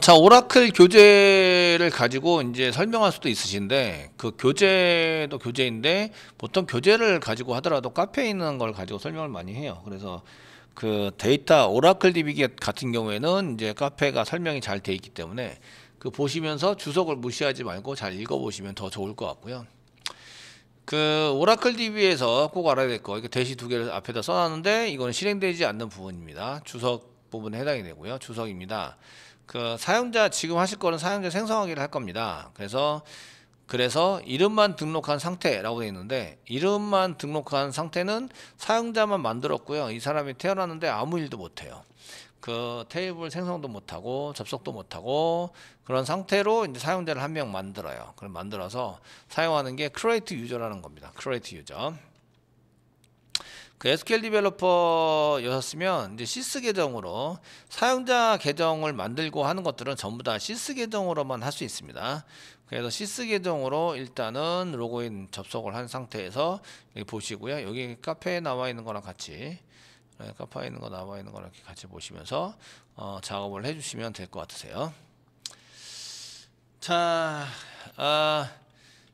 자, 오라클 교재를 가지고 이제 설명할 수도 있으신데, 그 교재도 교재인데, 보통 교재를 가지고 하더라도 카페에 있는 걸 가지고 설명을 많이 해요. 그래서 그 데이터, 오라클 DB 같은 경우에는 이제 카페가 설명이 잘 돼 있기 때문에, 그 보시면서 주석을 무시하지 말고 잘 읽어보시면 더 좋을 것 같고요. 그 오라클 DB에서 꼭 알아야 될 거, 이렇게 대시 두 개를 앞에다 써놨는데, 이거는 실행되지 않는 부분입니다. 주석 부분에 해당이 되고요. 주석입니다. 그 사용자, 지금 하실 거는 사용자 생성하기를 할 겁니다. 그래서 이름만 등록한 상태라고 되어 있는데, 이름만 등록한 상태는 사용자만 만들었고요. 이 사람이 태어났는데 아무 일도 못해요. 그 테이블 생성도 못하고 접속도 못하고 그런 상태로 이제 사용자를 한 명 만들어요. 그럼 만들어서 사용하는 게 create user라는 겁니다. create user. 그 SQL 디벨로퍼였으면 이제 시스 계정으로 사용자 계정을 만들고 하는 것들은 전부 다 시스 계정으로만 할 수 있습니다. 그래서 시스 계정으로 일단은 로그인 접속을 한 상태에서 여기 보시고요. 여기 카페에 나와 있는 거랑 같이, 카페에 있는 거 나와 있는 거랑 같이 보시면서 작업을 해주시면 될 것 같으세요. 자,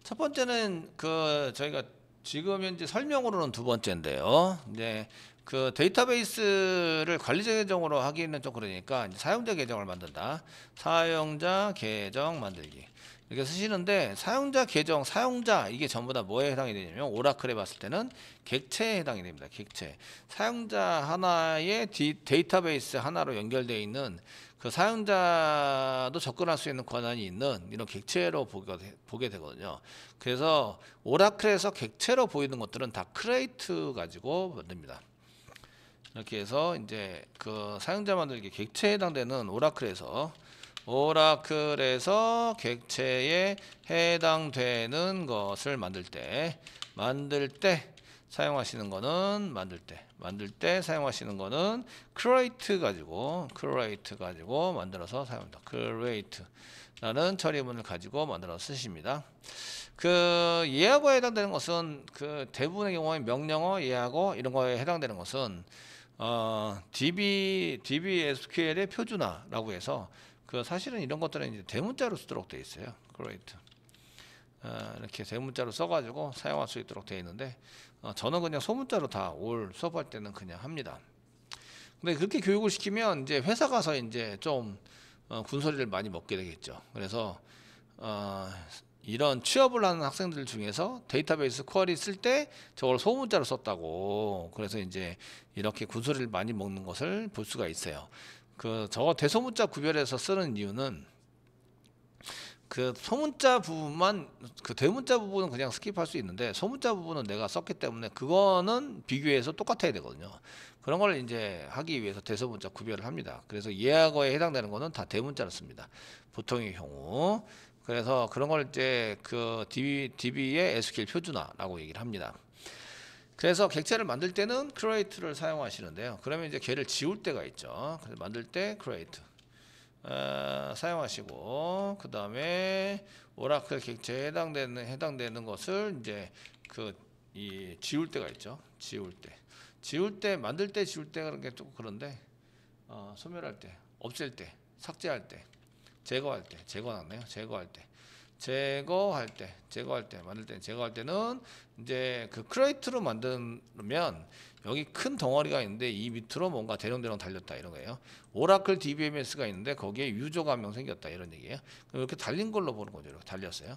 첫 번째는 그 저희가 지금 현재 설명으로는 두 번째인데요. 이제 그 데이터베이스를 관리자 계정으로 하기는 좀 그러니까 이제 사용자 계정을 만든다. 사용자 계정 만들기. 이렇게 쓰시는데, 사용자 계정, 사용자, 이게 전부 다 뭐에 해당이 되냐면, 오라클에 봤을 때는 객체에 해당이 됩니다. 객체. 사용자 하나의 데이터베이스 하나로 연결되어 있는, 그 사용자도 접근할 수 있는 권한이 있는 이런 객체로 보게 되거든요. 그래서 오라클에서 객체로 보이는 것들은 다 크레이트 가지고 만듭니다. 이렇게 해서 이제 그 사용자 만들기 객체에 해당되는 오라클에서 객체에 해당되는 것을 만들 때 사용하시는 거는 만들 때 사용하시는 거는 create 가지고 만들어서 사용합니다. create라는 처리문을 가지고 만들어서 쓰십니다. 그 예약어에 해당되는 것은 그 대부분의 경우에 명령어, 예약어 이런 거에 해당되는 것은 DB SQL의 표준화라고 해서, 그 사실은 이런 것들은 이제 대문자로 쓰도록 되어 있어요. create. 이렇게 대문자로 써가지고 사용할 수 있도록 되어 있는데, 저는 그냥 소문자로 다 올 수업할 때는 그냥 합니다. 근데 그렇게 교육을 시키면 이제 회사 가서 이제 좀 군소리를 많이 먹게 되겠죠. 그래서 이런 취업을 하는 학생들 중에서 데이터베이스 쿼리 쓸 때 저걸 소문자로 썼다고, 그래서 이제 이렇게 군소리를 많이 먹는 것을 볼 수가 있어요. 그 저거 대소문자 구별해서 쓰는 이유는, 그 소문자 부분만, 그 대문자 부분은 그냥 스킵할 수 있는데 소문자 부분은 내가 썼기 때문에 그거는 비교해서 똑같아야 되거든요. 그런 걸 이제 하기 위해서 대소문자 구별을 합니다. 그래서 예약어에 해당되는 거는 다 대문자로 씁니다. 보통의 경우. 그래서 그런 걸 이제 그 DB의 SQL 표준화라고 얘기를 합니다. 그래서 객체를 만들 때는 create를 사용하시는데요. 그러면 이제 걔를 지울 때가 있죠. 그래서 만들 때 create 사용하시고, 그 다음에 오라클 객체에 해당되는 것을 이제 지울 때가 있죠. 지울 때 만들 때 지울 때 그런 게 좀 그런데, 소멸할 때, 없앨 때, 삭제할 때, 제거할 때, 제거할 때는 이제 그 크레이트로 만들면 여기 큰 덩어리가 있는데 이 밑으로 뭔가 대롱대롱 달렸다 이런 거예요. 오라클 DBMS가 있는데 거기에 유저가 한 명 생겼다 이런 얘기예요. 이렇게 달린 걸로 보는 거죠. 이렇게 달렸어요.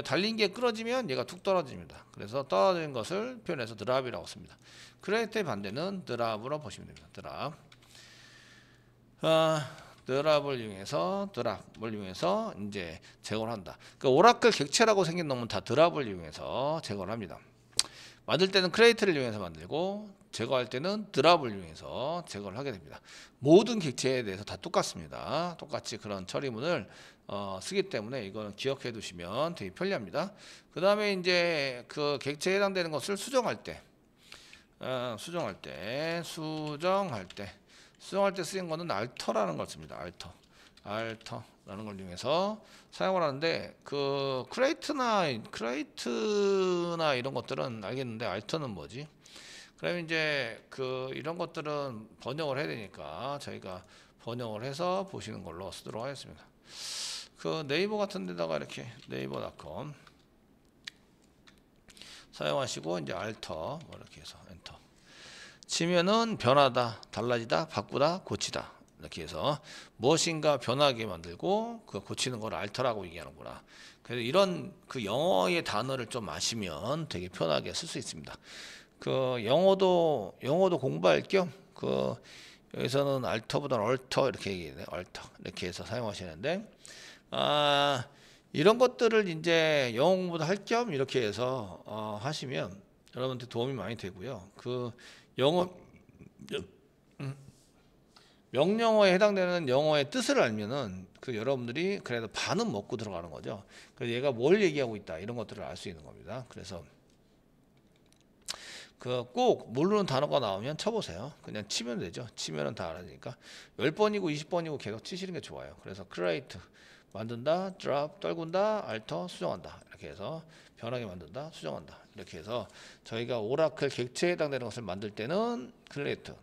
달린 게 끊어지면 얘가 툭 떨어집니다. 그래서 떨어진 것을 표현해서 드랍이라고 씁니다. 크레이트의 반대는 드랍으로 보시면 됩니다. 드랍을 이용해서 이제 제거를 한다. 그러니까 오라클 객체라고 생긴 놈은 다 드랍을 이용해서 제거를 합니다. 만들 때는 크레이트를 이용해서 만들고, 제거할 때는 드랍을 이용해서 제거를 하게 됩니다. 모든 객체에 대해서 다 똑같습니다. 똑같이 그런 처리문을 쓰기 때문에 이거는 기억해 두시면 되게 편리합니다. 그 다음에 이제 그 객체에 해당되는 것을 수정할 때 쓰는 거는 알터라는 걸 씁니다. 알터라는 걸 이용해서 사용을 하는데, 그 크레이트나 이런 것들은 알겠는데 알터는 뭐지? 그러면 이제 그 이런 것들은 번역을 해야 되니까 저희가 번역을 해서 보시는 걸로 쓰도록 하겠습니다. 그 네이버 같은 데다가 이렇게 네이버닷컴 사용하시고 이제 알터 뭐 이렇게 해서 엔터 치면은 변하다, 달라지다, 바꾸다, 고치다 이렇게 해서 무엇인가 변하게 만들고 그 고치는 걸 알터라고 얘기하는구나. 그래서 이런 그 영어의 단어를 좀 아시면 되게 편하게 쓸 수 있습니다. 그 영어도 공부할 겸 그 여기서는 알터보다는 얼터 이렇게 얘기해요. 얼터 이렇게 해서 사용하시는데 이런 것들을 이제 영어 공부도 할 겸 이렇게 해서 하시면 여러분한테 도움이 많이 되고요. 그 영어 명령어에 해당되는 영어의 뜻을 알면은 그 여러분들이 그래도 반은 먹고 들어가는 거죠. 그래서 얘가 뭘 얘기하고 있다 이런 것들을 알 수 있는 겁니다. 그래서 그 꼭 모르는 단어가 나오면 쳐보세요. 그냥 치면 되죠. 치면은 다 알아지니까 10번이고 20번이고 계속 치시는 게 좋아요. 그래서 create 만든다, drop 떨군다, alter 수정한다 이렇게 해서 변하게 만든다, 수정한다 이렇게 해서 저희가 오라클 객체에 해당되는 것을 만들 때는 create,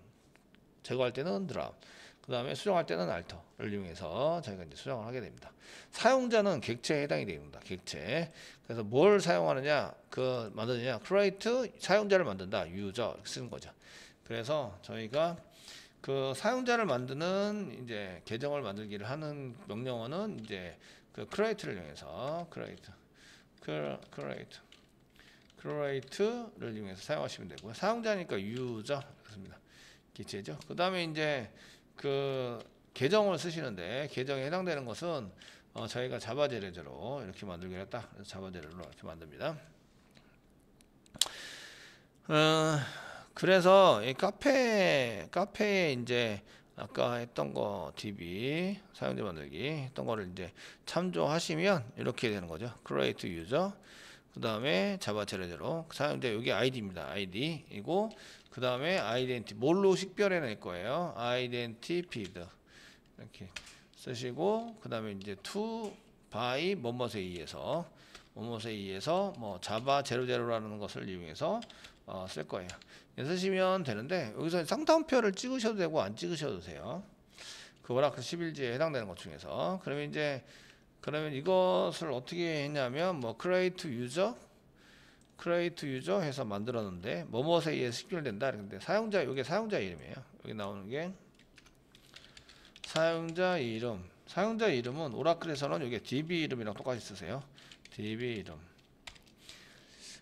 제거할 때는 drop, 그 다음에 수정할 때는 alter를 이용해서 저희가 이제 수정을 하게 됩니다. 사용자는 객체에 해당이 됩니다. 객체. 그래서 뭘 사용하느냐, 그 만드느냐, create 사용자를 만든다, user 쓰는 거죠. 그래서 저희가 그 사용자를 만드는 이제 계정을 만들기를 하는 명령어는 이제 그 create를 이용해서 create를 이용해서 사용하시면 되고요. 사용자니까 user 그렇습니다. 기체죠. 그 다음에 이제 그 계정을 쓰시는데 계정에 해당되는 것은 저희가 자바 제레저로 이렇게 만들기로 했다. 그래서 자바 제레저로 이렇게 만듭니다. 그래서 이 카페에 이제 아까 했던 거 DB 사용자 만들기 했던 거를 이제 참조하시면 이렇게 되는 거죠. create user 그 다음에 자바 제레저로 사용자 여기 ID입니다. ID이고 그 다음에 아이덴티 뭘로 식별해낼 거예요. 아이덴티피드 이렇게 쓰시고 그 다음에 이제 to by 뭐뭐에 의해서 뭐 자바 00라는 것을 이용해서 쓸 거예요. 쓰시면 되는데 여기서 쌍따옴표를 찍으셔도 되고 안 찍으셔도 돼요. 그 오라클 11지에 해당되는 것 중에서 그러면 이것을 어떻게 했냐면 뭐 create user 해서 만들었는데 뭐뭐에 의해서 식별된다. 근데 사용자 이게 사용자 이름이에요. 여기 나오는 게 사용자 이름. 사용자 이름은 오라클에서는 이게 DB 이름이랑 똑같이 쓰세요. DB 이름.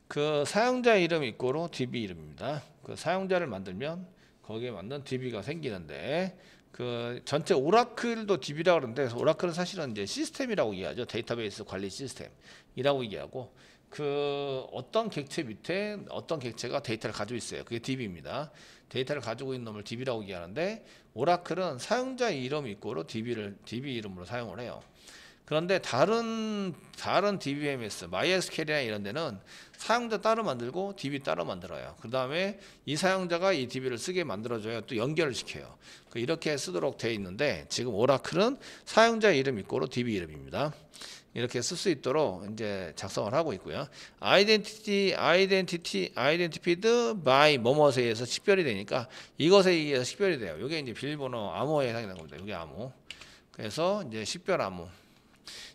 그 사용자 이름 이꼬로 DB 이름입니다. 그 사용자를 만들면 거기에 맞는 DB가 생기는데 그 전체 오라클도 DB라고 그러는데 오라클은 사실은 이제 시스템이라고 이해하죠. 데이터베이스 관리 시스템이라고 얘기하고 그 어떤 객체 밑에 어떤 객체가 데이터를 가지고 있어요. 그게 DB입니다. 데이터를 가지고 있는 놈을 DB라고 얘기하는데 오라클은 사용자 이름 이꼬로 DB 이름으로 사용을 해요. 그런데 다른 DBMS, MySQL이나 이런 데는 사용자 따로 만들고 DB 따로 만들어요. 그 다음에 이 사용자가 이 DB를 쓰게 만들어줘야 또 연결을 시켜요. 이렇게 쓰도록 되어 있는데 지금 오라클은 사용자 이름 이꼬로 DB 이름입니다. 이렇게 쓸 수 있도록 이제 작성을 하고 있고요. identified by 뭐뭐에 의해서 식별이 되니까 이것에 의해서 식별이 돼요. 이게 이제 비밀번호 암호에 해당되는 겁니다. 이게 암호. 그래서 이제 식별 암호.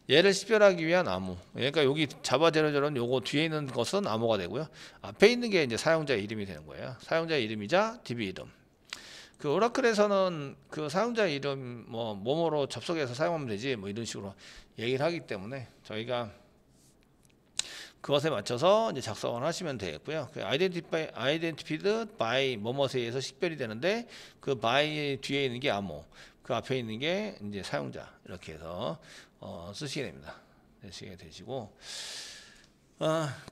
얘를 식별하기 위한 암호. 그러니까 여기 자바 제로제로는 요거 뒤에 있는 것은 암호가 되고요. 앞에 있는 게 이제 사용자 이름이 되는 거예요. 사용자 이름이자 DB 이름. 그 오라클에서는 그 사용자 이름 뭐뭐로 접속해서 사용하면 되지 뭐 이런 식으로 얘기를 하기 때문에 저희가 그것에 맞춰서 이제 작성을 하시면 되겠고요. 그 identified by 뭐뭐에 의해서 식별이 되는데 그 by 뒤에 있는 게 암호, 그 앞에 있는 게 이제 사용자 이렇게 해서 쓰시게 됩니다. 쓰시게 되시고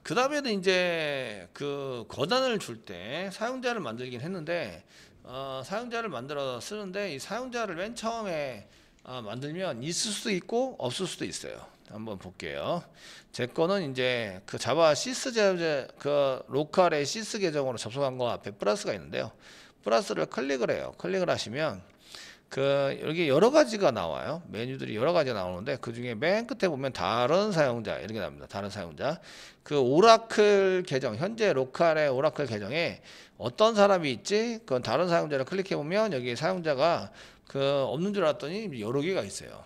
그 다음에는 이제 그 권한을 줄 때 사용자를 만들긴 했는데 사용자를 만들어 쓰는데 이 사용자를 맨 처음에 만들면 있을 수도 있고 없을 수도 있어요. 한번 볼게요. 제 거는 이제 그 자바 시스 그 로컬의 시스 계정으로 접속한 거 앞에 플러스가 있는데요. 플러스를 클릭을 해요. 클릭을 하시면 그 여기 여러 가지가 나와요. 메뉴들이 여러 가지가 나오는데 그 중에 맨 끝에 보면 다른 사용자 이렇게 나옵니다. 다른 사용자. 그 오라클 계정 현재 로컬의 오라클 계정에 어떤 사람이 있지? 그건 다른 사용자를 클릭해 보면 여기 사용자가 그 없는 줄 알았더니 여러 개가 있어요.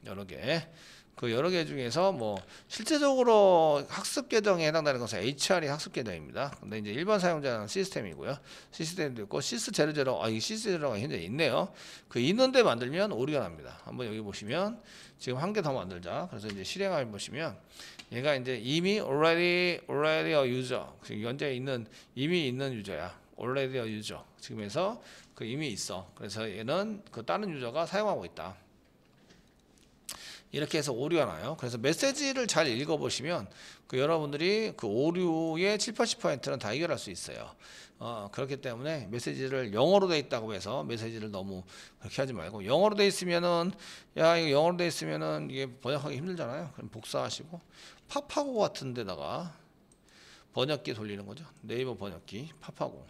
여러 개. 그 여러 개 중에서 뭐 실제적으로 학습 계정에 해당되는 것은 HR이 학습 계정입니다. 근데 이제 일반 사용자는 시스템이고요. 시스템도 있고 시스00, 이 시스0가 현재 있네요. 그 있는데 만들면 오류가 납니다. 한번 여기 보시면 지금 한 개 더 만들자. 그래서 이제 실행해 보시면 얘가 이제 이미 already a user, 현재 있는 이미 있는 유저야. already a user. 지금에서 그 이미 있어. 그래서 얘는 그 다른 유저가 사용하고 있다. 이렇게 해서 오류가 나요. 그래서 메시지를 잘 읽어보시면 그 여러분들이 그 오류의 7, 80%는 다 해결할 수 있어요. 그렇기 때문에 메시지를 영어로 돼 있다고 해서 메시지를 너무 그렇게 하지 말고, 영어로 돼 있으면은 야 이거 영어로 돼 있으면은 이게 번역하기 힘들잖아요. 그럼 복사하시고 파파고 같은 데다가 번역기 돌리는 거죠. 네이버 번역기 파파고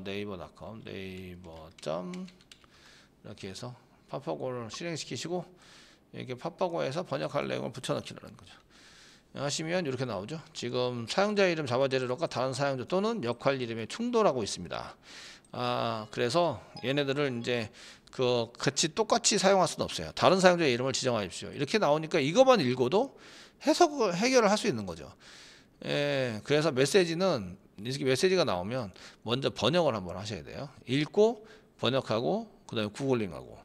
네이버.com 네이버. 이렇게 해서 파파고를 실행시키시고 이렇게 파파고에서 번역할 내용을 붙여넣기라는 거죠. 하시면 이렇게 나오죠. 지금 사용자 이름 자바제로가 다른 사용자 또는 역할 이름에 충돌하고 있습니다. 그래서 얘네들을 이제 그 같이 똑같이 사용할 수는 없어요. 다른 사용자의 이름을 지정하십시오. 이렇게 나오니까 이것만 읽어도 해결을 할 수 있는 거죠. 그래서 메시지는 이렇게 메시지가 나오면 먼저 번역을 한번 하셔야 돼요. 읽고 번역하고 그다음에 구글링하고.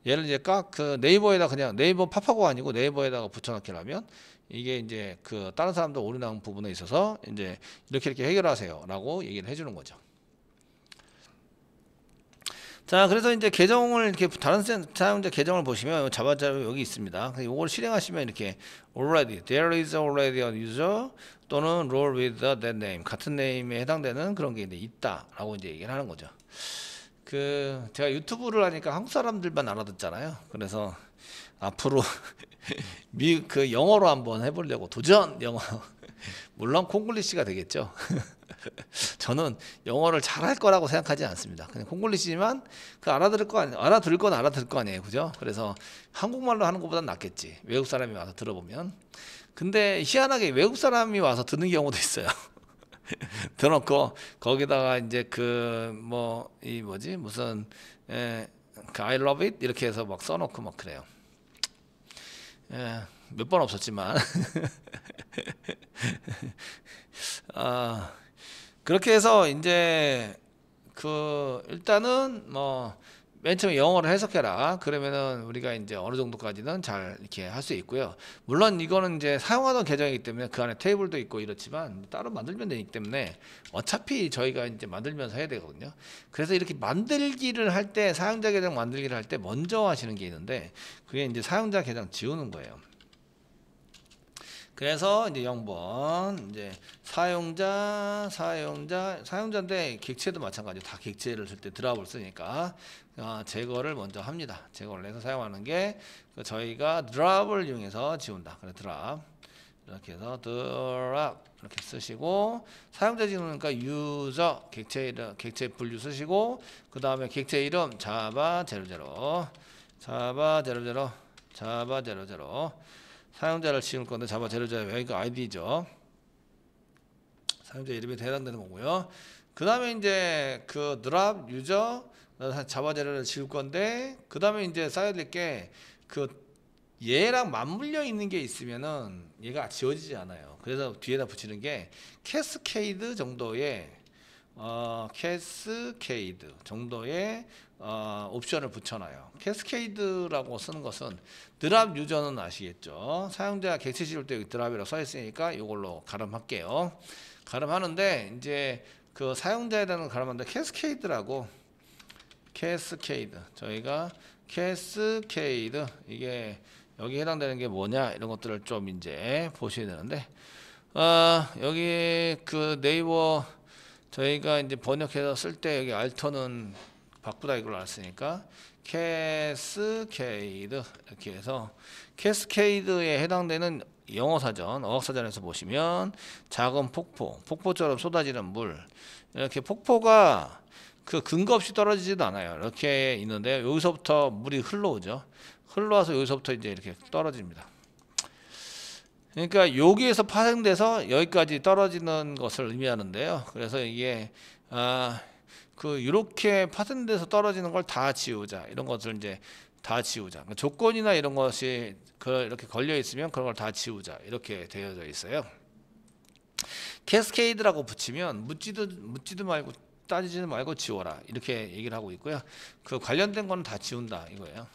얘를 이제 그 네이버에다 그냥 네이버 파파고가 아니고 네이버에다가 붙여넣기라면 이게 이제 그 다른 사람도 오류 나온 부분에 있어서 이제 이렇게 해결하세요라고 얘기를 해주는 거죠. 자, 그래서 이제 계정을 이렇게 다른 사용자 계정을 보시면 자바자로 여기 있습니다. 이걸 실행하시면 이렇게 already, there is already a user 또는 role with that name 같은 네임에 해당되는 그런 게 이제 있다라고 이제 얘기를 하는 거죠. 그 제가 유튜브를 하니까 한국 사람들만 알아듣잖아요. 그래서 앞으로 그 영어로 한번 해보려고 도전 영어. 물론 콩글리시가 되겠죠. 저는 영어를 잘할 거라고 생각하지 않습니다. 그냥 콩글리시지만 그 알아들을 건 알아들 거 아니에요, 그죠? 그래서 한국말로 하는 것보단 낫겠지. 외국 사람이 와서 들어보면. 근데 희한하게 외국 사람이 와서 듣는 경우도 있어요. 들어놓고 거기다가 이제 무슨 그 I love it 이렇게 해서 막 써놓고 막 그래요. 몇 번 없었지만 그렇게 해서 이제 일단은 맨 처음에 영어를 해석해라. 그러면은 우리가 이제 어느 정도까지는 잘 이렇게 할 수 있고요. 물론 이거는 이제 사용하던 계정이기 때문에 그 안에 테이블도 있고 이렇지만 따로 만들면 되기 때문에 어차피 저희가 이제 만들면서 해야 되거든요. 그래서 이렇게 만들기를 할 때, 사용자 계정 만들기를 할 때 먼저 하시는 게 있는데 그게 이제 사용자 계정 지우는 거예요. 그래서 이제 0번 이제 사용자인데 객체도 마찬가지. 다 객체를 쓸 때 드랍을 쓰니까 제거를 먼저 합니다. 제거를 해서 사용하는 게 저희가 드랍을 이용해서 지운다. 그래 드랍 이렇게 해서 드랍 이렇게 쓰시고, 사용자 지우니까 유저 객체 분류 쓰시고, 그 다음에 객체 이름 자바00 사용자를 지울 건데 자바00 여기가 아이디죠. 사용자 이름에 해당되는 거고요. 그 다음에 이제 그 드랍 유저 자바00를 지울 건데, 그 다음에 이제 써야 될 게 얘랑 맞물려 있는 게 있으면은 얘가 지워지지 않아요. 그래서 뒤에다 붙이는 게 캐스케이드 정도의 옵션을 붙여놔요. 캐스케이드라고 쓰는 것은 드랍 유저는 아시겠죠? 사용자 객체 지울 때 드랍이라고 써 있으니까 이걸로 가름할게요. 가름하는데 이제 그 사용자에 대한 가름하는데 캐스케이드 저희가 캐스케이드 이게 여기 해당되는 게 뭐냐 이런 것들을 좀 이제 보셔야 되는데, 여기 그 네이버 저희가 이제 번역해서 쓸 때 여기 알터는 바꾸다 이걸 알았으니까 캐스케이드 이렇게 해서 캐스케이드에 해당되는 영어사전, 어학사전에서 보시면 작은 폭포처럼 쏟아지는 물, 이렇게 폭포가 그 근거 없이 떨어지지도 않아요. 이렇게 있는데 여기서부터 물이 흘러오죠. 흘러와서 여기서부터 이제 이렇게 떨어집니다. 그러니까 여기에서 파생돼서 여기까지 떨어지는 것을 의미하는데요. 그래서 이게 그 이렇게 파생돼서 떨어지는 걸 다 지우자. 이런 것을 이제 다 지우자. 그러니까 조건이나 이런 것이 이렇게 걸려 있으면 그런 걸 다 지우자. 이렇게 되어져 있어요. 캐스케이드라고 붙이면 묻지도 말고 따지지도 말고 지워라. 이렇게 얘기를 하고 있고요. 그 관련된 거는 다 지운다 이거예요.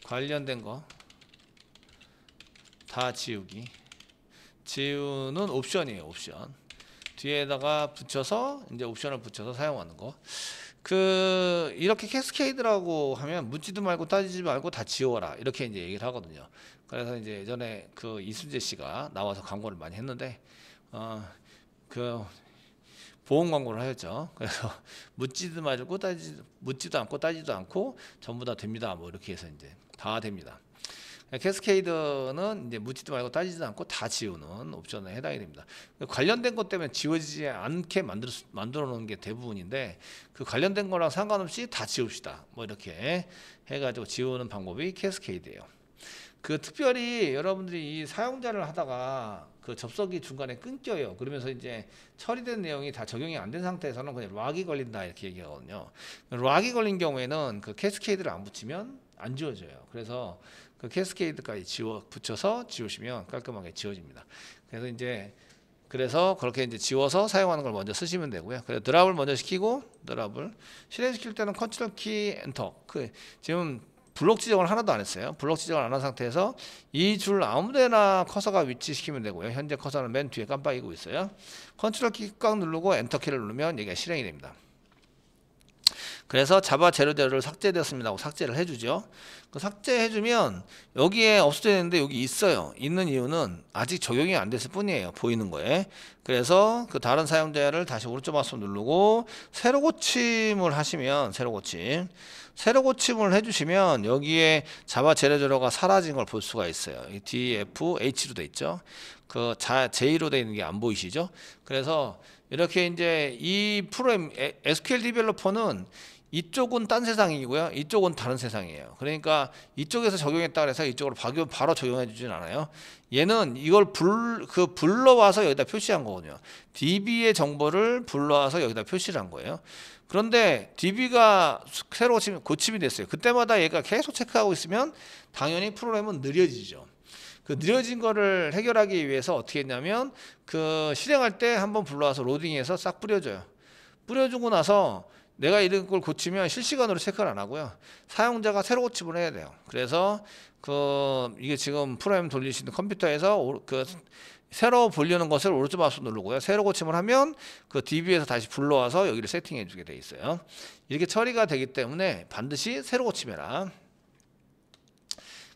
관련된 거 다 지우기. 지우는 옵션이에요. 옵션. 뒤에다가 붙여서 이제 옵션을 붙여서 사용하는 거. 이렇게 캐스케이드라고 하면 묻지도 말고 따지지 말고 다 지워라. 이렇게 이제 얘기를 하거든요. 그래서 이제 예전에 그 이순재 씨가 나와서 광고를 많이 했는데 그 보험 광고를 하였죠. 그래서 묻지도 말고 묻지도 않고 따지도 않고 전부 다 됩니다. 뭐 이렇게 해서 이제 다 됩니다. 캐스케이드는 이제 묻지도 말고 따지지도 않고 다 지우는 옵션에 해당이 됩니다. 관련된 것 때문에 지워지지 않게 만들어 놓은 게 대부분인데 그 관련된 거랑 상관없이 다 지웁시다. 뭐 이렇게 해가지고 지우는 방법이 캐스케이드예요. 그 특별히 여러분들이 이 사용자를 하다가 그 접속이 중간에 끊겨요. 그러면서 이제 처리된 내용이 다 적용이 안 된 상태에서는 그냥 락이 걸린다 이렇게 얘기하거든요. 락이 걸린 경우에는 그 캐스케이드를 안 붙이면 안 지워져요. 그래서 그 캐스케이드까지 붙여서 지우시면 깔끔하게 지워집니다. 그래서 그렇게 이제 지워서 사용하는 걸 먼저 쓰시면 되고요. 그래서 드랍을 먼저 시키고 드랍을 실행시킬 때는 컨트롤 키 엔터. 지금 블록 지정을 하나도 안 했어요. 블록 지정을 안 한 상태에서 이 줄 아무데나 커서가 위치시키면 되고요. 현재 커서는 맨 뒤에 깜빡이고 있어요. 컨트롤 키 꽉 누르고 엔터 키를 누르면 얘가 실행이 됩니다. 그래서 자바 제로제로를 삭제되었습니다 하고 삭제를 해주죠. 그 삭제해주면 여기에 없어져 있는데 여기 있어요. 있는 이유는 아직 적용이 안 됐을 뿐이에요. 보이는 거에. 그래서 그 다른 사용자를 다시 오른쪽 마우스 누르고 새로 고침을 하시면 새로 고침을 해주시면 여기에 자바 제로제로가 사라진 걸 볼 수가 있어요. DFH로 돼 있죠. 그 J로 돼 있는 게 안 보이시죠? 그래서 이렇게 이제 이 프로그램 SQL 디벨로퍼는 이쪽은 딴 세상이고요. 이쪽은 다른 세상이에요. 그러니까 이쪽에서 적용했다 그래서 이쪽으로 바로 적용해 주진 않아요. 얘는 이걸 불러와서 여기다 표시한 거거든요. DB의 정보를 불러와서 여기다 표시를 한 거예요. 그런데 DB가 새로 고침이 됐어요. 그때마다 얘가 계속 체크하고 있으면 당연히 프로그램은 느려지죠. 그 느려진 거를 해결하기 위해서 어떻게 했냐면 그 실행할 때 한번 불러와서 로딩해서 싹 뿌려줘요. 뿌려주고 나서 내가 이런 걸 고치면 실시간으로 체크를 안 하고요. 사용자가 새로 고침을 해야 돼요. 그래서 이게 지금 프로그램 돌리시는 컴퓨터에서 새로 보려는 것을 오른쪽 마우스 누르고요. 새로 고침을 하면 그 DB에서 다시 불러와서 여기를 세팅해 주게 돼 있어요. 이렇게 처리가 되기 때문에 반드시 새로 고침해라.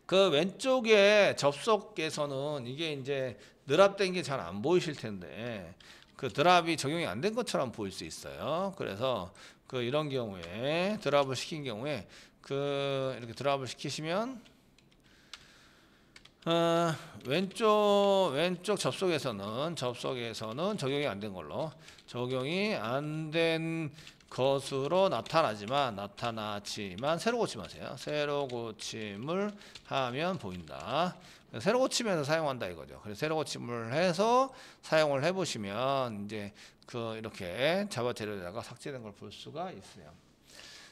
그 왼쪽에 접속에서는 이게 이제 드랍된 게 잘 안 보이실 텐데 그 드랍이 적용이 안 된 것처럼 보일 수 있어요. 그래서 이런 경우에 드랍을 시킨 경우에 이렇게 드랍을 시키시면 왼쪽 접속에서는 적용이 안 된 걸로 적용이 안 된 것으로 나타나지만 새로 고침하세요. 새로 고침을 하면 보인다. 새로 고치면서 사용한다 이거죠. 그래서 새로 고침을 해서 사용을 해보시면 이제 이렇게 자바 제로에다가 삭제된 걸 볼 수가 있어요.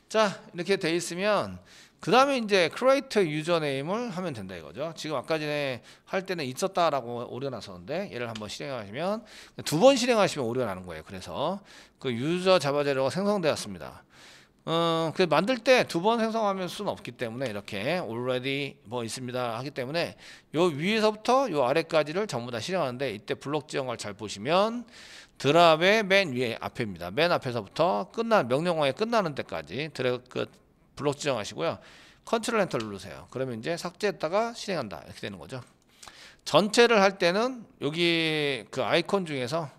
자, 이렇게 돼 있으면 그 다음에 이제 create 유저네임을 하면 된다 이거죠. 지금 아까 전에 할 때는 있었다라고 오류가 났었는데 얘를 한번 실행하시면 2번 실행하시면 오류가 나는 거예요. 그래서 그 유저 자바 제로가 생성되었습니다. 만들 때 2번 생성하면 수는 없기 때문에 이렇게 already 뭐 있습니다 하기 때문에 요 위에서부터 요 아래까지를 전부 다 실행하는데 이때 블록 지정을 잘 보시면 드랍의 맨 위에 앞에입니다. 맨 앞에서부터 명령어에 끝나는 데까지 블록 지정하시고요. 컨트롤 엔터 누르세요. 그러면 이제 삭제했다가 실행한다 이렇게 되는 거죠. 전체를 할 때는 여기 그 아이콘 중에서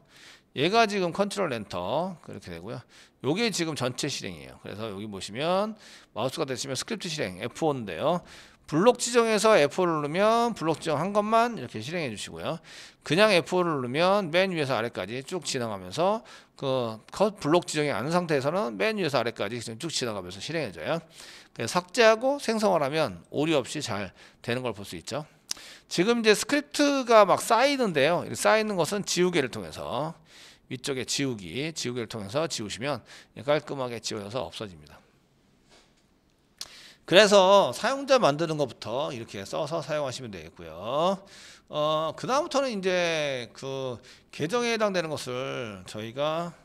얘가 지금 컨트롤 엔터 그렇게 되고요. 요게 지금 전체 실행이에요. 그래서 여기 보시면 마우스가 됐으면 스크립트 실행 F5인데요. 블록 지정해서 F5를 누르면 블록 지정한 것만 이렇게 실행해 주시고요. 그냥 F5를 누르면 맨 위에서 아래까지 쭉 지나가면서 블록 지정이 안 상태에서는 맨 위에서 아래까지 쭉 지나가면서 실행해 줘요. 그래서 삭제하고 생성을 하면 오류 없이 잘 되는 걸 볼 수 있죠. 지금 이제 스크립트가 막 쌓이는데요. 쌓이는 것은 지우개를 통해서 위쪽에 지우기를 통해서 지우시면 깔끔하게 지워져서 없어집니다. 그래서 사용자 만드는 것부터 이렇게 써서 사용하시면 되겠고요. 그 다음부터는 이제 그 계정에 해당되는 것을 저희가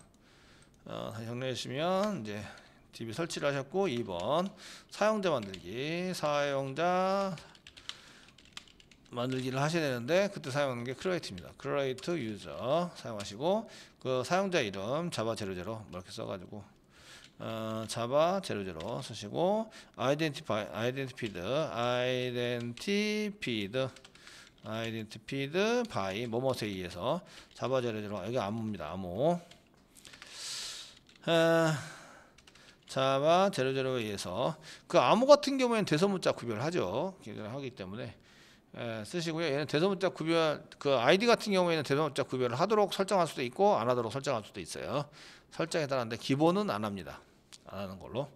다시 정리해 주시면 이제 DB 설치를 하셨고 2번 사용자 만들기를 하셔야 되는데 그때 사용하는 게 create입니다. create user 사용하시고 그 사용자 이름 자바 00 이렇게 써가지고 자바 00 쓰시고 identified by 뭐뭐에 의해서 자바 00 여기 암호입니다. 암호 자바 00에 의해서 그 암호 같은 경우에는 대소문자 구별하죠. 하기 때문에 쓰시고요. 얘는 대소문자 구별 그 아이디 같은 경우에는 대소문자 구별을 하도록 설정할 수도 있고 안 하도록 설정할 수도 있어요. 설정에 따랐는데 기본은 안 합니다. 안 하는 걸로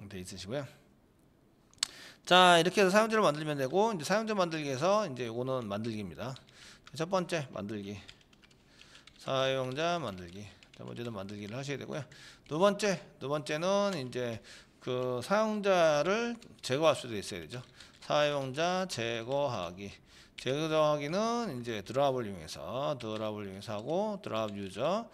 돼 있으시고요. 자 이렇게 해서 사용자를 만들면 되고 이제 사용자 만들기에서 이제 요거는 만들기입니다. 첫 번째 만들기 사용자 만들기 첫 번째는 만들기를 하셔야 되고요. 두 번째는 이제 그 사용자를 제거할 수도 있어야 되죠. 사용자 제거하기는 이제 드랍을 이용해서 하고 드랍 유저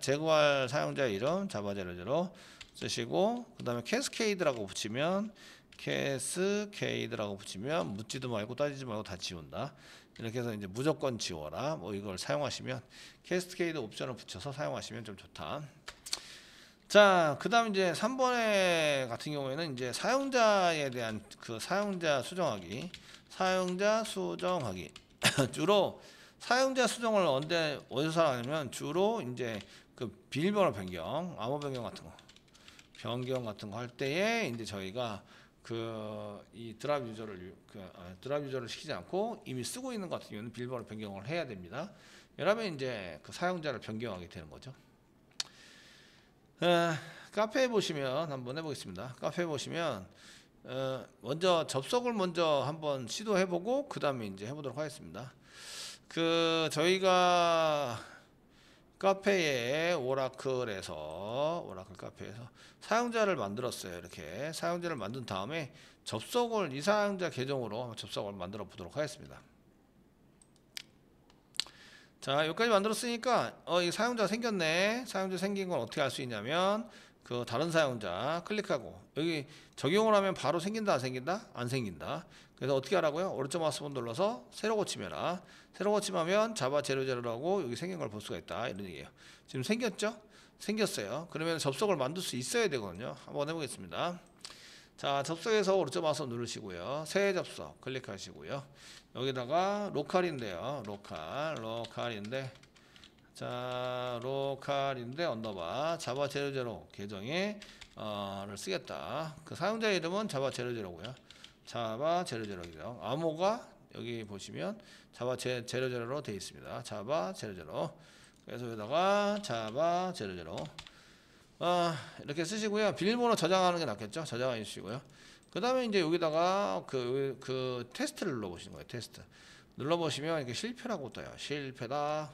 제거할 사용자 이름 자바 00 쓰시고 그 다음에 캐스케이드라고 붙이면 묻지도 말고 따지지 말고 다 지운다. 이렇게 해서 이제 무조건 지워라. 뭐 이걸 사용하시면 캐스케이드 옵션을 붙여서 사용하시면 좀 좋다. 자, 그다음 이제 3번에 같은 경우에는 이제 사용자에 대한 그 사용자 수정하기 주로 사용자 수정을 어디서 하냐면 주로 이제 그 비밀번호 변경, 암호 변경 같은 거 할 때에 이제 저희가 그 이 드랍 유저를 시키지 않고 이미 쓰고 있는 것 같은 경우는 비밀번호 변경을 해야 됩니다. 이러면 이제 그 사용자를 변경하게 되는 거죠. 카페에 보시면 한번 해보겠습니다. 카페에 보시면 먼저 접속을 한번 시도해보고 그 다음에 이제 해보도록 하겠습니다. 그 저희가 카페에 오라클 카페에서 사용자를 만들었어요. 이렇게 사용자를 만든 다음에 이 사용자 계정으로 접속을 만들어 보도록 하겠습니다. 자, 여기까지 만들었으니까 이 사용자가 생겼네. 사용자 생긴 건 어떻게 알 수 있냐면 그 다른 사용자 클릭하고 여기 적용을 하면 바로 생긴다 안 생긴다? 안 생긴다. 그래서 어떻게 하라고요? 오른쪽 마우스본 눌러서 새로 고침해라. 새로 고침하면 자바 00라고 여기 생긴 걸 볼 수가 있다. 이런 얘기예요. 지금 생겼죠? 생겼어요. 그러면 접속을 만들 수 있어야 되거든요. 한번 해보겠습니다. 자, 접속해서 오른쪽 마우스 누르시고요. 새 접속 클릭하시고요. 여기다가 로컬인데요. 로컬인데 언더바 자바 00 계정에 를 쓰겠다. 그 사용자 이름은 자바 00고요. 자바 00이죠. 암호가 여기 보시면 자바 00로 되어 있습니다. 자바 00. 그래서 여기다가 자바 00 이렇게 쓰시고요. 비밀번호 저장하는 게 낫겠죠. 저장해 주시고요. 그 다음에 이제 여기다가 그 테스트를 눌러보시는 거예요. 테스트 눌러보시면 이렇게 실패라고 떠요. 실패다.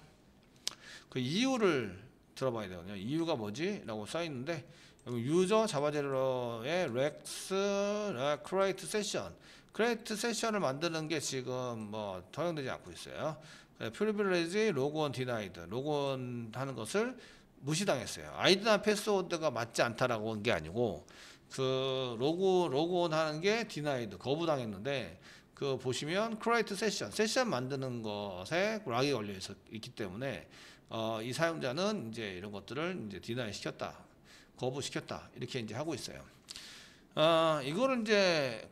그 이유를 들어봐야 되거든요. 이유가 뭐지? 라고 써있는데 유저 자바제로의 create 세션을 만드는 게 지금 뭐 허용되지 않고 있어요. privilege 로그온 denied 로그온 하는 것을 무시당했어요. 아이디나 패스워드가 맞지 않다라고 한 게 아니고 그 로그온 하는 게 denied 거부당했는데 그 보시면 create 세션 만드는 것에 락이 걸려 있기 때문에 이 사용자는 이제 이런 것들을 이제 deny 시켰다, 거부시켰다 이렇게 이제 하고 있어요. 이거를 이제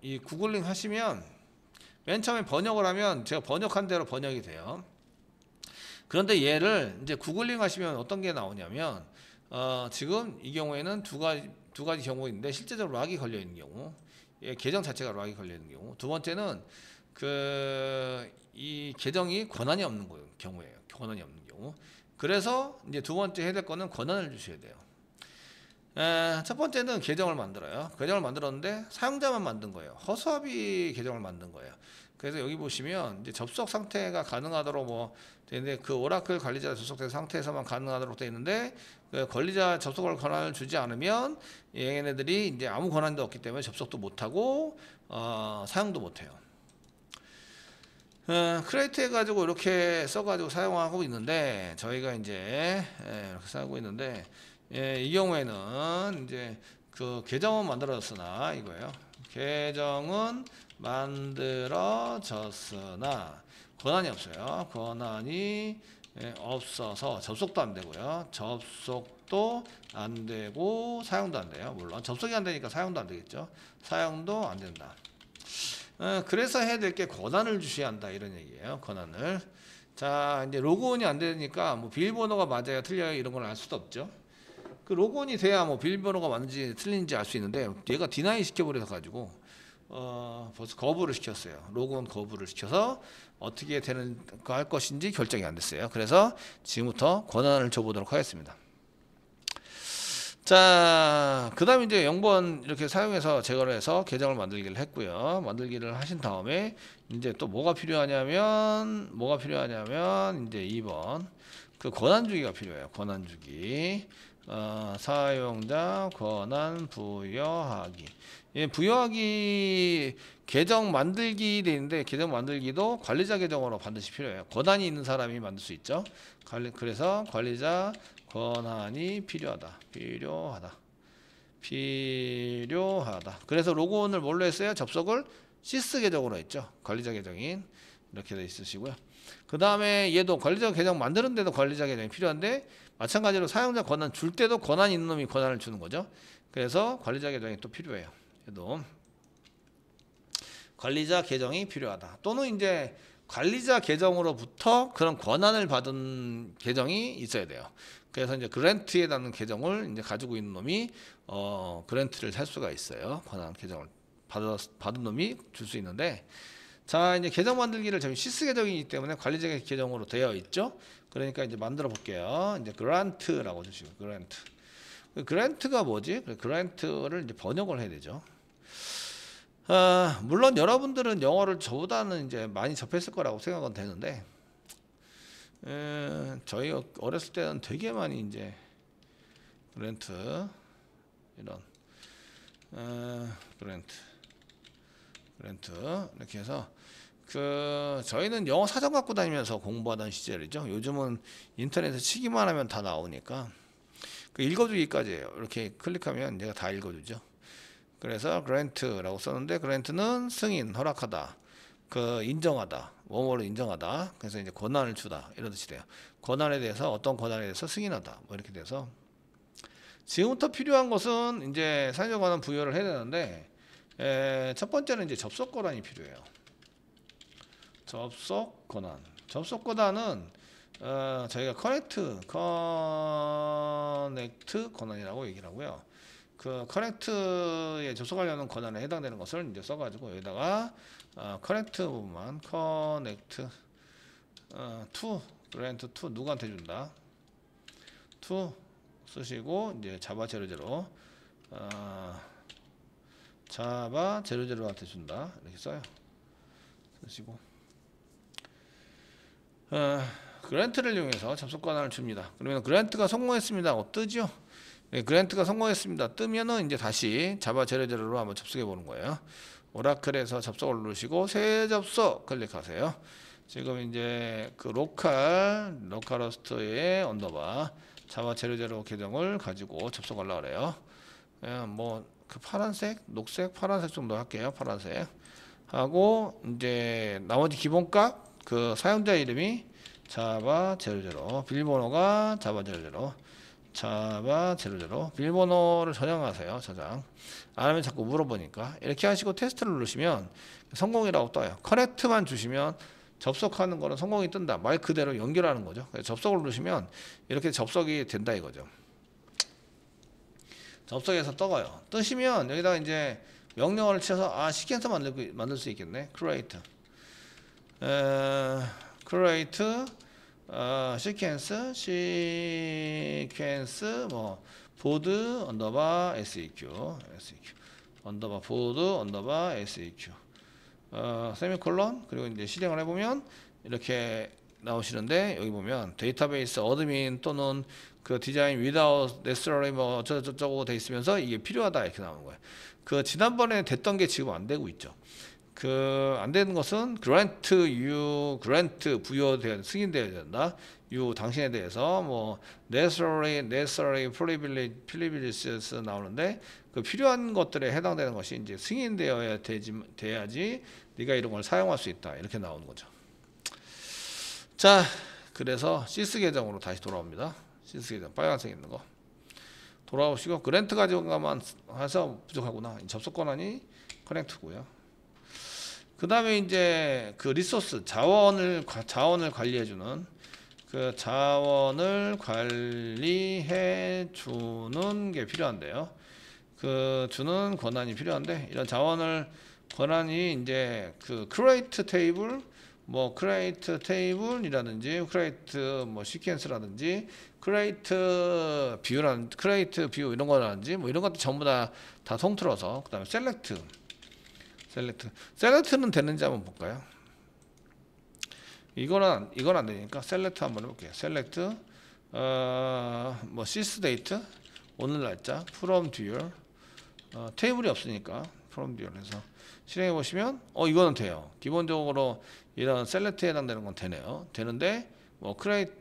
이 구글링 하시면 맨 처음에 번역을 하면 제가 번역한 대로 번역이 돼요. 그런데 얘를 이제 구글링 하시면 어떤 게 나오냐면 지금 이 경우에는 두 가지 경우인데 실제적으로 락이 걸려 있는 경우, 계정 자체가 락이 걸려 있는 경우, 두 번째는 이 계정이 권한이 없는 경우예요. 권한이 없는 경우. 그래서 이제 두 번째 해야 될 거는 권한을 주셔야 돼요. 첫 번째는 계정을 만들어요. 계정을 만들었는데 사용자만 만든 거예요. 허수아비 계정을 만든 거예요. 그래서 여기 보시면 이제 접속 상태가 가능하도록 뭐 되는데 그 오라클 관리자 접속된 상태에서만 가능하도록 되어 있는데 그 관리자 접속할 권한을 주지 않으면 얘네들이 이제 아무 권한도 없기 때문에 접속도 못하고 사용도 못해요. 크레이트 해가지고 이렇게 써가지고 사용하고 있는데 저희가 이제 이렇게 쓰고 있는데 이 경우에는 이제 그 계정은 만들어졌으나 이거예요. 계정은 만들어졌으나 권한이 없어요. 권한이 없어서 접속도 안 되고요. 접속도 안 되고 사용도 안 돼요. 물론 접속이 안 되니까 사용도 안 되겠죠. 사용도 안 된다. 그래서 해야 될 게 권한을 주셔야 한다 이런 얘기예요. 권한을. 자 이제 로그온이 안 되니까 뭐 비밀번호가 맞아요 틀려요 이런 걸 알 수도 없죠. 그 로그온이 돼야 뭐 비밀번호가 맞는지 틀린지 알 수 있는데 얘가 디나이 시켜버려서 가지고 벌써 거부를 시켰어요. 로그온 거부를 시켜서 어떻게 되는 거 할 것인지 결정이 안 됐어요. 그래서 지금부터 권한을 줘보도록 하겠습니다. 자, 그 다음에 이제 0번 이렇게 사용해서 제거를 해서 계정을 만들기를 했고요. 만들기를 하신 다음에 이제 또 뭐가 필요하냐면 이제 2번 그 권한 주기가 필요해요. 권한 주기. 사용자 권한 부여하기. 예, 부여하기 계정 만들기 돼 있는데 계정 만들기도 관리자 계정으로 반드시 필요해요. 권한이 있는 사람이 만들 수 있죠. 그래서 관리자 권한이 필요하다. 그래서 로그온을 뭘로 했어요? 접속을 시스 계정으로 했죠. 관리자 계정인 이렇게 돼 있으시고요. 그 다음에 얘도 관리자 계정 만드는 데도 관리자 계정이 필요한데 마찬가지로 사용자 권한 줄 때도 권한 있는 놈이 권한을 주는 거죠. 그래서 관리자 계정이 또 필요해요. 얘도 관리자 계정이 필요하다. 또는 이제 관리자 계정으로부터 그런 권한을 받은 계정이 있어야 돼요. 그래서 이제 그랜트에라는 계정을 이제 가지고 있는 놈이 그랜트를 할 수가 있어요. 권한 계정을 받은 놈이 줄 수 있는데, 자 이제 계정 만들기를 저희 시스 계정이기 때문에 관리자 계정으로 되어 있죠. 그러니까 이제 만들어 볼게요. 이제 그랜트라고 주시고 그랜트. 그랜트가 뭐지? 그랜트를 이제 번역을 해야 되죠. 물론 여러분들은 영어를 저보다는 이제 많이 접했을 거라고 생각은 되는데, 저희 어렸을 때는 되게 많이 이제 그랜트 이런 그랜트 이렇게 해서 저희는 영어 사전 갖고 다니면서 공부하던 시절이죠. 요즘은 인터넷에 치기만 하면 다 나오니까 그 읽어주기까지예요. 이렇게 클릭하면 내가 다 읽어주죠. 그래서 그랜트라고 썼는데 그랜트는 승인, 허락하다, 인정하다, 뭐뭐를 인정하다. 그래서 이제 권한을 주다 이런 뜻이 돼요. 권한에 대해서 어떤 권한에 대해서 승인하다 뭐 이렇게 돼서 지금부터 필요한 것은 이제 사회적 권한 부여를 해야 되는데 첫 번째는 이제 접속 권한이 필요해요. 접속 권한은 저희가 커넥트 권한이라고 얘기를 하고요. 그 커넥트에 접속하려는 권한에 해당되는 것을 이제 써가지고 여기다가 커넥트 부분만 커넥트 to grant to 누구한테 준다 to 쓰시고 이제 자바 00 자바 00한테 준다 이렇게 써요. 쓰시고 그랜트를 이용해서 접속 권한을 줍니다. 그러면 그랜트가 성공했습니다. 뜨죠? 네, 그랜트가 성공했습니다. 뜨면은 이제 다시 자바 00로 한번 접속해 보는 거예요. 오라클에서 접속을 누르시고 새 접속 클릭하세요. 지금 이제 그 로컬호스트의 언더바 자바 00 계정을 가지고 접속하려고 그래요. 뭐 그 파란색, 녹색, 파란색 정도 할게요. 파란색 하고 이제 나머지 기본값 그 사용자 이름이 자바 00 비밀번호가 자바 00 비밀번호를 저장하세요. 저장 안 하면 자꾸 물어보니까 이렇게 하시고 테스트를 누르시면 성공이라고 떠요. 커넥트만 주시면 접속하는 거는 성공이 뜬다. 말 그대로 연결하는 거죠. 접속을 누르시면 이렇게 접속이 된다 이거죠. 접속해서 떠가요. 뜨시면 여기다가 이제 명령어를 쳐서 시퀀서 만들 수 있겠네. create 시퀀스 뭐 보드 언더바 seq 언더바 보드 언더바 seq 세미콜론 그리고 이제 실행을 해보면 이렇게 나오시는데, 여기 보면 데이터베이스 어드민 또는 그 디자인 without necessary 뭐 어쩌고저쩌고 돼 있으면서 이게 필요하다 이렇게 나오는 거예요. 그 지난번에 됐던 게 지금 안 되고 있죠. 그 안 되는 것은 grant 부여되어 승인되어야 된다. you 당신에 대해서 뭐 necessary privileges 나오는데, 그 필요한 것들에 해당되는 것이 이제 승인되어야 돼야지 네가 이런 걸 사용할 수 있다 이렇게 나오는 거죠. 자, 그래서 시스 계정으로 다시 돌아옵니다. 시스 계정 빨간색 있는 거 돌아오시고, 그랜트 가져가만 해서 부족하구나. 접속 권한이 커넥트고요. 그 다음에 이제 그 리소스 자원을 관리해주는, 그 자원을 관리해주는 게 필요한데요. 그 주는 권한이 필요한데, 이런 자원을 권한이 이제 그 create table 뭐 create table이라든지 create 뭐 sequence라든지 create view 이런 거라든지 뭐 이런 것도 전부 다 통틀어서, 그다음에 select는 되는지 한번 볼까요? 이건 안 되니까 select 한번 해볼게요. select 뭐 sysdate 오늘 날짜 from dual 테이블이 없으니까 from dual 해서 실행해 보시면 이거는 돼요. 기본적으로 이런 select에 해당되는 건 되네요. 되는데 뭐 create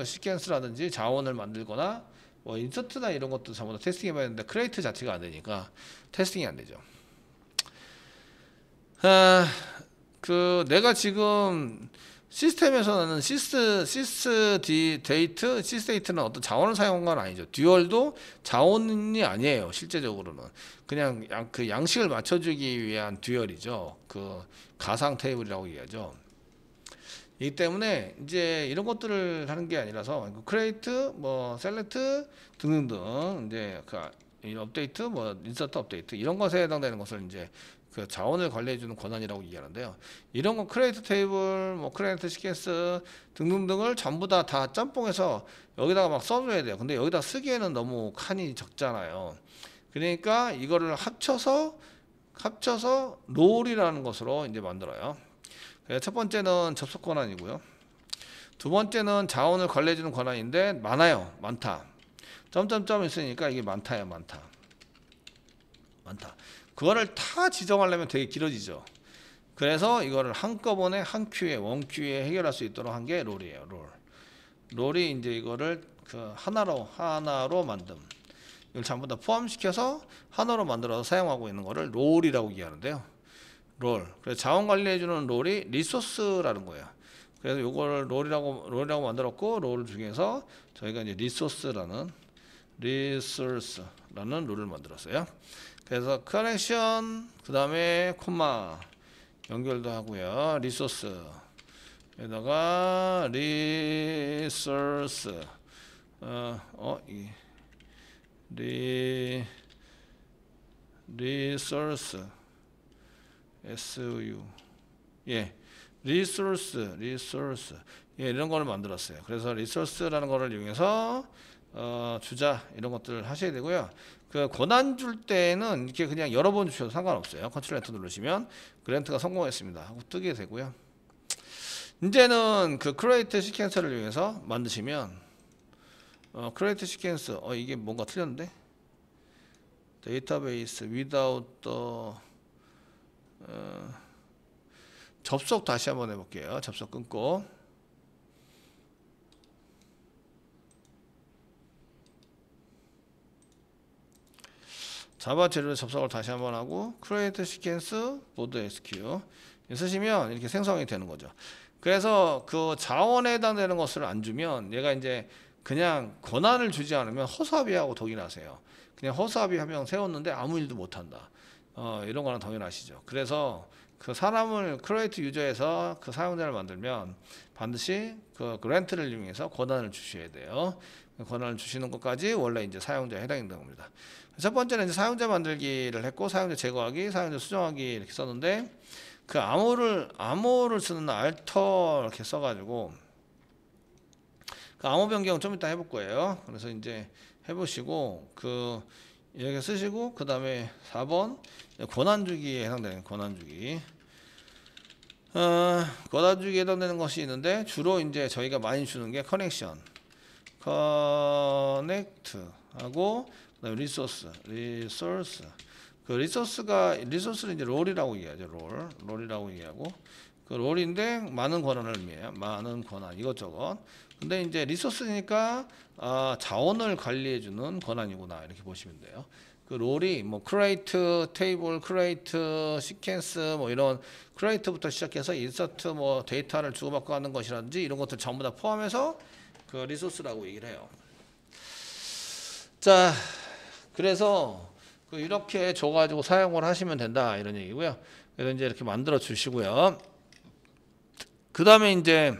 sequence라든지 자원을 만들거나 뭐 insert나 이런 것도 전부 다 테스팅해 봐야 되는데 create 자체가 안 되니까 테스팅이 안 되죠. 그 내가 지금 시스템에서는 sysdate는 어떤 자원을 사용한 건 아니죠. 듀얼도 자원이 아니에요. 실제적으로는 그냥 그 양식을 맞춰주기 위한 듀얼이죠. 그 가상 테이블이라고 얘기하죠. 이 때문에 이제 이런 것들을 하는 게 아니라서 create, 뭐 select 등등등 이제 그 업데이트, 뭐 인서트 업데이트 이런 것에 해당되는 것을 이제 그 자원을 관리해주는 권한이라고 얘기하는데요. 이런 거 크레이트 테이블, 뭐 크레이트 시퀀스 등등등을 전부 다 짬뽕해서 여기다가 막 써줘야 돼요. 근데 여기다 쓰기에는 너무 칸이 적잖아요. 그러니까 이거를 합쳐서 롤이라는 것으로 이제 만들어요. 첫 번째는 접속 권한이고요. 두 번째는 자원을 관리해주는 권한인데 많다. 점점점 있으니까 이게 많다. 그거를 다 지정하려면 되게 길어지죠. 그래서 이거를 한꺼번에 한 큐에 원큐에 해결할 수 있도록 한 게 롤이에요. 롤이 이제 이거를 그 하나로 만듦. 이걸 전부 다 포함시켜서 하나로 만들어서 사용하고 있는 거를 롤이라고 얘기하는데요. 그래서 자원 관리해주는 롤이 리소스라는 거예요. 그래서 이걸 롤이라고 만들었고, 롤 중에서 저희가 이제 리소스라는 롤을 만들었어요. 그래서 커넥션 그 다음에 콤마 연결도 하고요. 리소스 에다가 리소스 리소스 SU 리소스 이런 거를 만들었어요. 그래서 리소스라는 거를 이용해서 주자 이런 것들을 하셔야 되고요. 그 권한 줄 때는 이렇게 그냥 여러 번 주셔도 상관없어요. 컨트롤 엔터 누르시면 그랜트가 성공했습니다 하고 뜨게 되고요. 이제는 그 크리에이트 시퀀스를 이용해서 만드시면 크리에이트 시퀀스 이게 뭔가 틀렸는데 데이터베이스 without 접속 다시 한번 해볼게요. 접속 끊고 자바 재료로 접속을 다시 한번 하고 create sequence board SQ 쓰시면 이렇게 생성이 되는 거죠. 그래서 그 자원에 해당되는 것을 안 주면 얘가 이제 그냥 권한을 주지 않으면 허수아비하고 동일하세요. 그냥 허수아비 한 명 세웠는데 아무 일도 못한다. 이런 거는 당연하시죠. 그래서 그 사람을 create 유저에서 그 사용자를 만들면 반드시 그 grant를 이용해서 권한을 주셔야 돼요. 권한을 주시는 것까지 원래 이제 사용자에 해당된다는 겁니다. 첫 번째는 이제 사용자 만들기를 했고, 사용자 제거하기, 사용자 수정하기 이렇게 썼는데, 그 암호를 쓰는 알터 이렇게 써가지고 그 암호 변경 좀 이따 해볼 거예요. 그래서 이제 해보시고 이렇게 쓰시고, 그 다음에 4번 권한 주기에 해당되는 권한 주기 권한주기에 해당되는 것이 있는데 주로 이제 저희가 많이 주는 게 커넥션, 커넥트하고 리소스. 그 리소스를 이제 롤이라고 얘기하죠. 롤이라고 얘기하고 그 롤인데 많은 권한을 의미해요. 많은 권한 이것저것. 근데 이제 리소스니까 자원을 관리해주는 권한이구나 이렇게 보시면 돼요. 그 롤이 뭐 create 테이블, create 시퀀스 뭐 이런 create부터 시작해서 인서트 뭐 데이터를 주고받고 하는 것이라든지 이런 것들 전부 다 포함해서 그 리소스라고 얘기를 해요. 자, 그래서 이렇게 줘가지고 사용을 하시면 된다 이런 얘기고요. 그래서 이제 이렇게 만들어 주시고요. 그 다음에 이제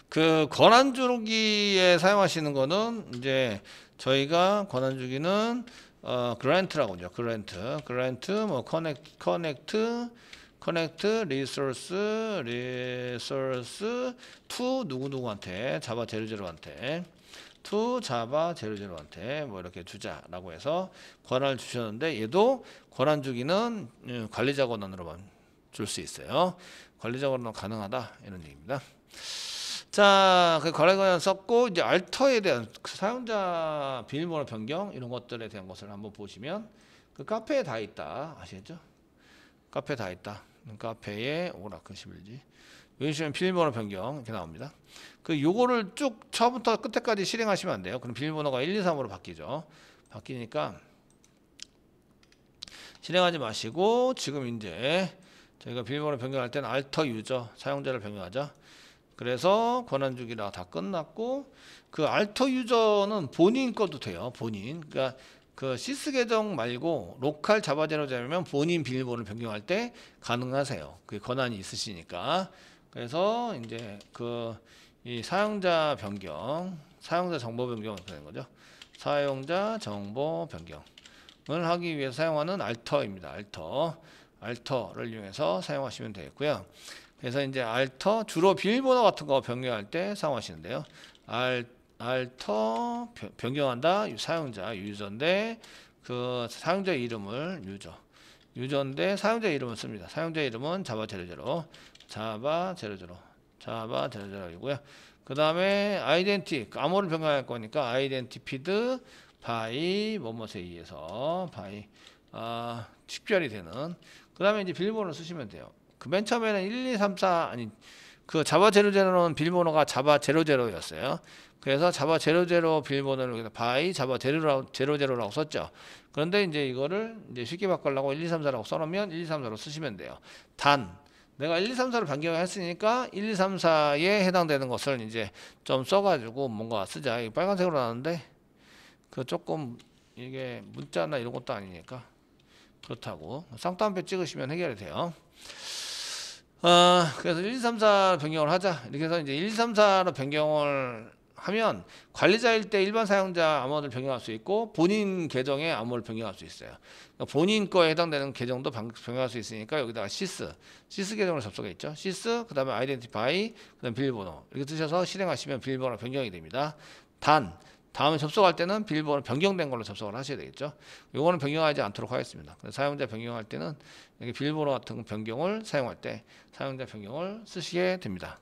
그 권한주기에 사용하시는 거는 이제 저희가 권한주기는 그랜트라고 하죠. 그랜트 뭐 커넥트 리소스 to 누구누구한테 자바 제로제로한테 to 자바 제로제로한테 뭐 이렇게 주자라고 해서 권한을 주셨는데 얘도 권한주기는 관리자 권한으로만 줄 수 있어요. 관리자 권한 가능하다 이런 얘기입니다. 자, 그 관리 권한 썼고 이제 알터에 대한 그 사용자 비밀번호 변경 이런 것들에 대한 것을 한번 보시면 그 카페에 다 있다 아시겠죠? 카페에 다 있다. 카페에 오라크 11지. 여기 보시면 비밀번호 변경 이렇게 나옵니다. 그 요거를 쭉 처음부터 끝에까지 실행하시면 안 돼요. 그럼 비밀번호가 1, 2, 3으로 바뀌죠. 바뀌니까 실행하지 마시고 지금 이제 저희가 비밀번호 변경할 때는 알터 유저 사용자를 변경하자. 그래서 권한주기가 다 끝났고 그 알터 유저는 본인 것도 돼요. 본인. 그러니까 그 시스 계정 말고 로컬 자바 제로제로면 본인 비밀번호를 변경할 때 가능하세요. 그게 권한이 있으시니까. 그래서 이제 그 이 사용자 변경, 사용자 정보 변경을 되는 거죠. 사용자 정보 변경을 하기 위해서 사용하는 알터입니다. 알터를 이용해서 사용하시면 되겠고요. 그래서 이제 알터 주로 비밀번호 같은 거 변경할 때 사용하시는데요. 알터 변경한다 사용자 유저인데 그 사용자 이름을 유저인데 사용자 이름을 씁니다. 사용자 이름은 자바 제로제로이고요. 그 다음에 아이덴티 암호를 변경할 거니까 아이덴티피드 바이 뭐뭐에 의해서 바이 식별이 되는. 그 다음에 이제 비밀번호를 쓰시면 돼요. 그 맨 처음에는 1, 2, 3, 4 아니 그 자바 제로제로는 비밀번호가 자바 제로제로였어요. 그래서 자바 제로제로 비밀번호를 바이 자바 제로제로라고 썼죠. 그런데 이제 이거를 이제 쉽게 바꾸려고 1, 2, 3, 4라고 써놓으면 1, 2, 3, 4로 쓰시면 돼요. 단 내가 1, 2, 3, 4를 변경했으니까 1, 2, 3, 4에 해당되는 것을 이제 좀 써가지고 뭔가 쓰자. 이게 빨간색으로 나왔는데 그 조금 이게 문자나 이런 것도 아니니까 그렇다고 쌍따옴표 찍으시면 해결이 돼요. 그래서 1, 2, 3, 4 변경을 하자. 이렇게 해서 이제 1, 2, 3, 4로 변경을 하면 관리자일 때 일반 사용자 암호를 변경할 수 있고 본인 계정의 암호를 변경할 수 있어요. 그러니까 본인 거에 해당되는 계정도 변경할 수 있으니까 여기다가 시스 계정으로 접속해 있죠. 시스 그다음에 아이덴티파이 그다음에 비밀번호 이렇게 쓰셔서 실행하시면 비밀번호 변경이 됩니다. 단 다음에 접속할 때는 비밀번호 변경된 걸로 접속을 하셔야 되겠죠. 요거는 변경하지 않도록 하겠습니다. 사용자 변경할 때는 여기 비밀번호 같은 변경을 사용할 때 사용자 변경을 쓰시게 됩니다.